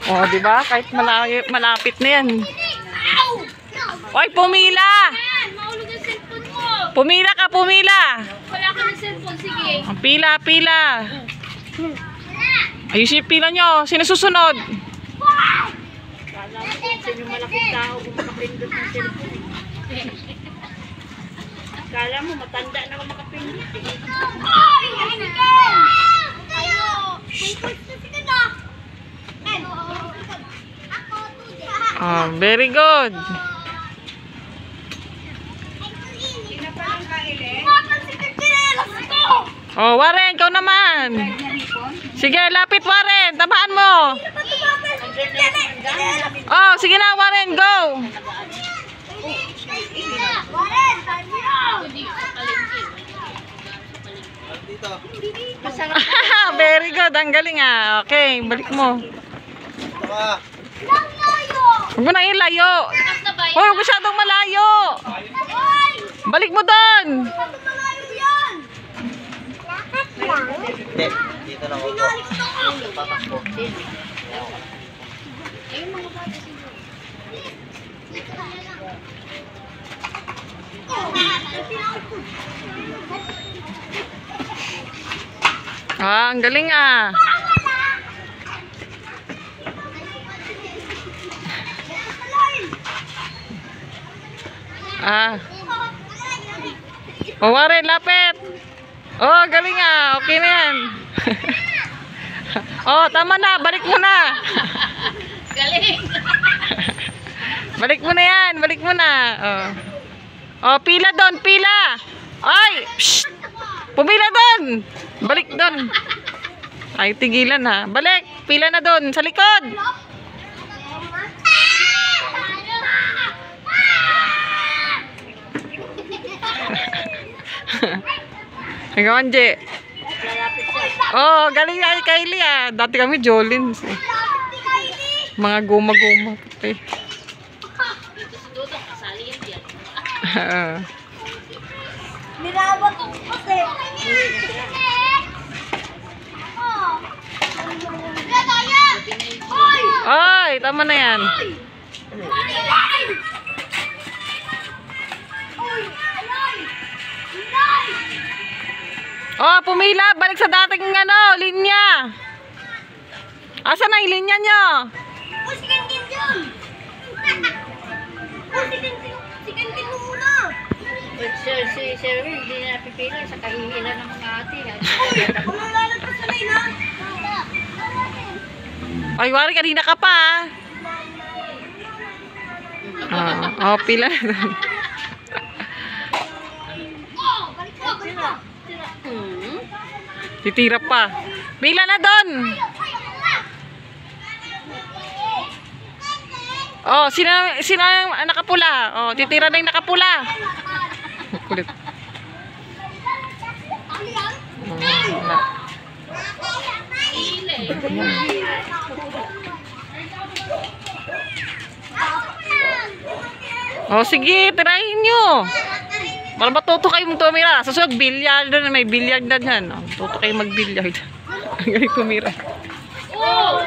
Oh, di ba? Kahit malapit na yan. Oy, pumila! Mahulog ang cellphone mo. Pumila ka, pumila! Wala ka ng cellphone, sige. Ang pila, pila. Ayusin yung pila nyo. Sino susunod? Kala mo kung sino yung malaking tao kung makapindot ng cellphone. Kala mo matanda na kung makapindot. Ay! Oh, very good. Oh, Warren, ikaw naman. Sige, lapit Warren. Tamaan mo. Oh, sige na Warren, go. Very good. Ang galing ah. Okay, balik mo. Huwag mo na ilayo. Hoy, huwag masyadong malayo. Balik mo doon. Dito na ako. Tatakbo. Ah, ang galing ah. Ah. Oh, Warren, lapit. Oh, galing ah. Okay na yan. Oh, tama na. Balik mo na. Galing! Balik mo na yan. Balik mo na. Oh, oh pila doon. Pila. Ay! Shh! Pumila doon. Balik doon. Ay, tigilan ha. Balik. Pila na doon. Sa likod. Ikaw, Anje. Oh, galing na kay Kylie ah. Dati kami Jolins eh. Mga guma-guma. Eh. Nirabat ko kasi. Ay, tama na yan. Oh, pumila. Balik sa dating ano, linya. Asa na yung linya nyo? Uy, si Kentin dyan! Uy, si Kentin mo muna! Si Sherwin, hindi na pipila sa kahihila ng mga ate. Kung lalagpas na rin, ha? Ay, wari, kanina ka pa ah. Oh, pila na doon. Balik ko, balik ko! Titira pa. Pila na doon. Oh, sino ang nakapula? Oh, titira na yung nakapula. Kulit. Oh, wala. Oh, sige, tirahin nyo. Para matuto kayong tumira. Susunod, bilyard doon. May bilyard na dyan. Oh, tuto kayong mag-bilyard. Ang galing tumira. Oh!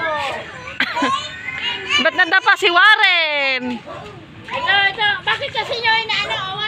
Ba't nandapa si Warren? Ito. Bakit kasi nyo inaano?